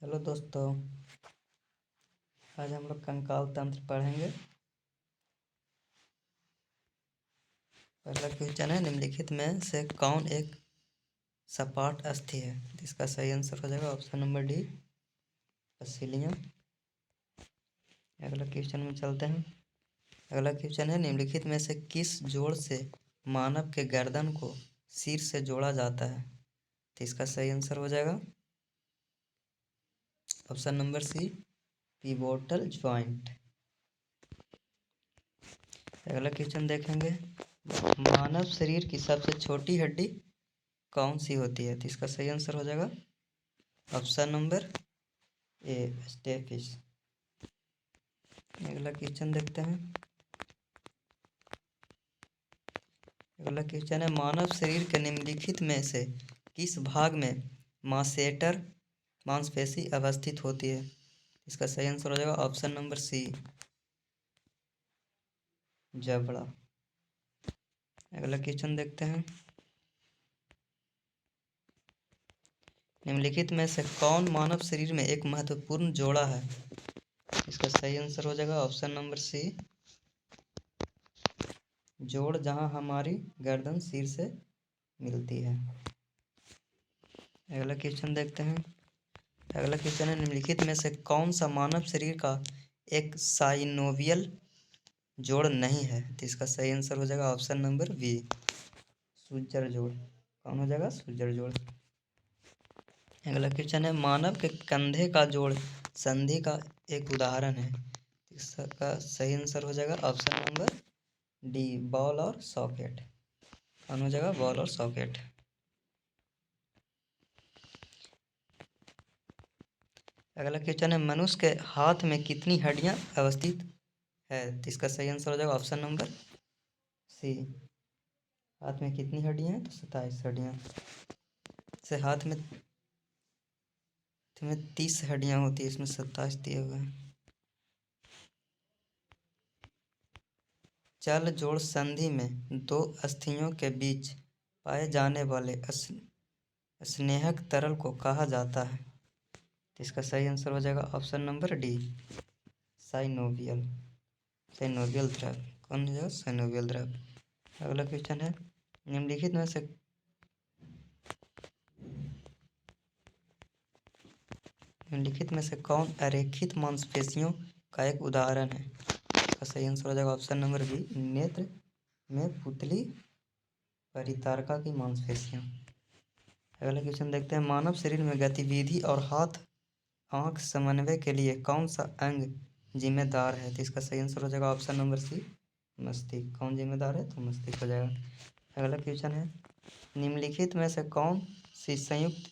Hello दोस्तों, आज हम लोग कंकाल तंत्र पढ़ेंगे। पहला क्वेश्चन है, निम्नलिखित में से कौन एक सपाट अस्थि है? इसका सही आंसर हो जाएगा ऑप्शन नंबर डी, पसीलियम। अगला क्वेश्चन में चलते हैं। अगला क्वेश्चन है, निम्नलिखित में से किस जोड़ से मानव के गर्दन को सिर से जोड़ा जाता है? तो इसका सही आंसर हो जाएगा option number C, pivotal joint. अगला क्वेश्चन देखेंगे, मानव शरीर की सबसे छोटी हड्डी कौन सी होती है? तो इसका सही आंसर हो जाएगा ऑप्शन नंबर ए, स्टेपिस। अगला क्वेश्चन देखते हैं। अगला क्वेश्चन है, मानव शरीर के निम्नलिखित में से किस भाग में मासेटर मांसपेशी अवस्थित होती है? इसका सही आंसर हो जाएगा ऑप्शन नंबर सी, जबड़ा। अगला क्वेश्चन देखते हैं। निम्नलिखित में से कौन मानव शरीर में एक महत्वपूर्ण जोड़ा है? इसका सही आंसर हो जाएगा ऑप्शन नंबर सी, जोड़ जहां हमारी गर्दन सिर से मिलती है। अगला क्वेश्चन देखते हैं। अगला क्वेश्चन है, निम्नलिखित में से कौन सा मानव शरीर का एक साइनोवियल जोड़ नहीं है? तो इसका सही आंसर हो जाएगा ऑप्शन नंबर बी, सूजर जोड़। कौन हो जाएगा? सूजर जोड़। अगला क्वेश्चन है, मानव के कंधे का जोड़ संधि का एक उदाहरण है। इसका सही आंसर हो जाएगा ऑप्शन नंबर डी, बॉल और सॉकेट। कौन हो जाएगा? बॉल और सॉकेट। अगला क्वेश्चन है, मनुष्य के हाथ में कितनी हड्डियां अवस्थित है? तो इसका सही आंसर हो जाएगा ऑप्शन नंबर सी, हाथ में कितनी हड्डियां हैं? तो 27 हड्डियां। से हाथ में 30 हड्डियां होती है, इसमें 27 दिए हुए हैं। चल जोड़ संधि में दो अस्थियों के बीच पाए जाने वाले स्नेहक तरल को कहा जाता है? तो इसका सही आंसर हो जाएगा option number D, synovial. Synovial द्रव। कौन हो जाएगा? साइनोवियल द्रव। अगला क्वेश्चन है, निम्नलिखित में से कौन अरेखित मांसपेशियों का एक उदाहरण है? इसका सही आंसर हो जाएगा ऑप्शन नंबर बी, नेत्र में पुतली परितारका की मांसपेशियां। अगला क्वेश्चन देखते हैं, मानव शरीर में गतिविधि और हाथ आंख समन्वय के लिए कौन सा अंग जिम्मेदार है? तो इसका सही आंसर हो जाएगा ऑप्शन नंबर सी, मस्तिष्क। कौन जिम्मेदार है? तो मस्तिष्क हो जाएगा। अगला क्वेश्चन है, निम्नलिखित में से कौन सी संयुक्त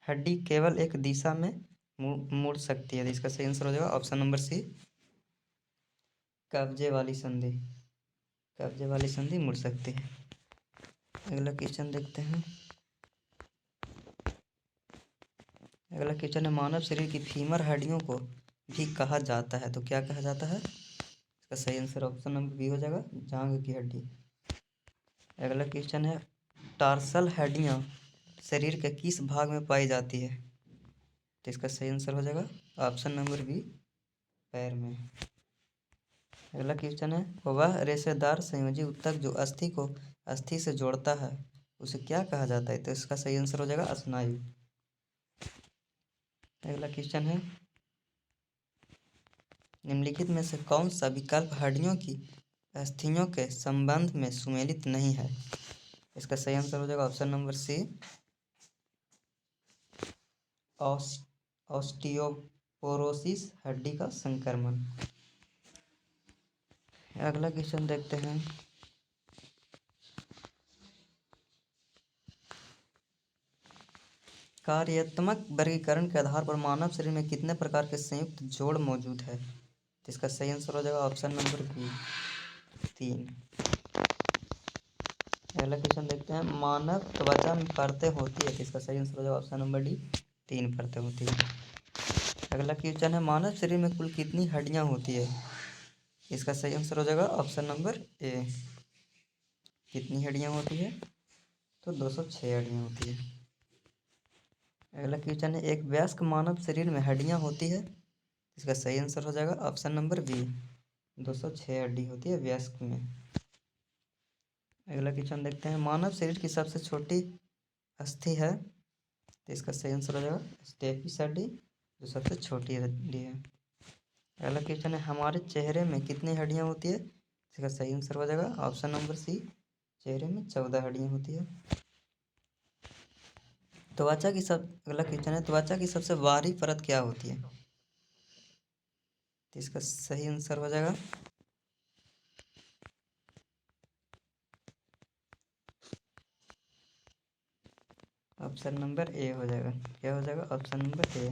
हड्डी केवल एक दिशा में मुड़ सकती है? तो इसका सही आंसर हो जाएगा ऑप्शन नंबर सी, कब्जे वाली संधि। कब्जे वाली संधि मुड़ सकती है। अगला क्वेश्चन देखते हैं। अगला क्वेश्चन है, मानव शरीर की फीमर हड्डियों को भी कहा जाता है, तो क्या कहा जाता है? इसका सही आंसर ऑप्शन नंबर बी हो जाएगा, जांघ की हड्डी। अगला क्वेश्चन है, टार्सल हड्डियां शरीर के किस भाग में पाई जाती है? तो इसका सही आंसर हो जाएगा ऑप्शन नंबर बी, पैर में। अगला क्वेश्चन है, वह रेशेदार संयोजी ऊतक जो अस्थि को अस्थि से जोड़ता है उसे क्या कहा जाता है? तो इसका सही आंसर हो जाएगा स्नायु। अगला क्वेश्चन है, निम्नलिखित में से कौन सा विकल्प हड्डियों की अस्थियों के संबंध में सुमेलित नहीं है? इसका सही आंसर हो जाएगा ऑप्शन नंबर सी, ऑस्टियोपोरोसिस, हड्डी का संक्रमण। अगला क्वेश्चन देखते हैं। कार्यात्मक वर्गीकरण के आधार पर मानव शरीर में कितने प्रकार के संयुक्त जोड़ मौजूद है? तो इसका सही आंसर हो जाएगा ऑप्शन नंबर बी, 3। अगला क्वेश्चन देखते हैं, मानव त्वचा में परतें होती है? तो इसका सही आंसर हो जाएगा ऑप्शन नंबर डी, 3 परतें होती है। अगला क्वेश्चन है, मानव शरीर में कुल कितनी हड्डियां होती है? इसका सही आंसर हो जाएगा ऑप्शन नंबर ए, कितनी हड्डियां होती है? तो 206 हड्डियां होती है। अगला क्वेश्चन है, एक वयस्क मानव शरीर में हड्डियां होती है। इसका सही आंसर हो जाएगा ऑप्शन नंबर बी, 206 हड्डी होती है वयस्क में। अगला क्वेश्चन देखते हैं, मानव शरीर की सबसे छोटी अस्थि है। तो इसका सही आंसर हो जाएगा स्टेपिस हड्डी, जो सबसे छोटी हड्डी है। अगला क्वेश्चन है, हमारे चेहरे में कितनी हड्डियां होती है। इसका सही आंसर हो जाएगा ऑप्शन नंबर सी, चेहरे में 14 हड्डियां होती है। अगला क्वेश्चन है, त्वचा की सबसे बाहरी परत क्या होती है। तो इसका सही आंसर हो जाएगा ऑप्शन नंबर ए हो जाएगा। क्या हो जाएगा ऑप्शन नंबर ए,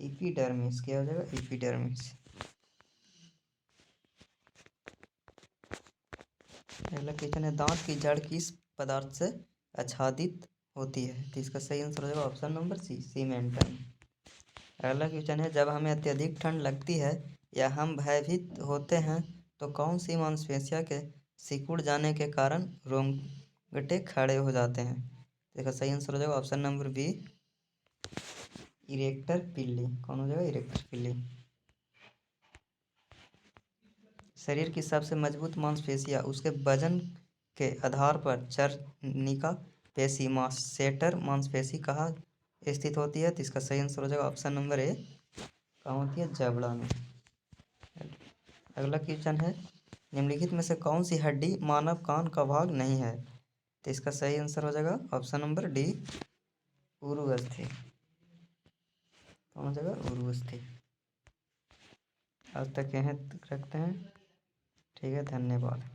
एपिडर्मिस। क्या हो जाएगा एपिडर्मिस। अगला क्वेश्चन है, दांत की जड़ किस पदार्थ से आच्छादित होती है। तो इसका सही आंसर हो जाएगा ऑप्शन नंबर सी, सीमेंटन। अगला क्वेश्चन है, जब हमें अत्यधिक ठंड लगती है या हम भयभीत होते हैं तो कौन सी मांसपेशियों के सिकुड़ जाने के कारण रोंगटे खड़े हो जाते हैं। इसका सही आंसर हो जाएगा ऑप्शन नंबर बी, इरेक्टर पिल्ली। कौन हो जाएगा इरेक्टर पिल्ली। शरीर की सबसे मजबूत मांसपेशियां उसके वजन के आधार पर चरनिका पेशी मास्सेटर मांसपेशी कहाँ स्थित होती है। तो इसका सही आंसर हो जाएगा ऑप्शन नंबर ए, कहाँ होती है जबड़ा में। अगला क्वेश्चन है, निम्नलिखित में से कौन सी हड्डी मानव कान का भाग नहीं है। तो इसका सही आंसर हो जाएगा ऑप्शन नंबर डी, उरुअस्थि। कौन हो जाएगा उरुअस्थि। आज तक यहीं रखते हैं। ठीक है, धन्यवाद।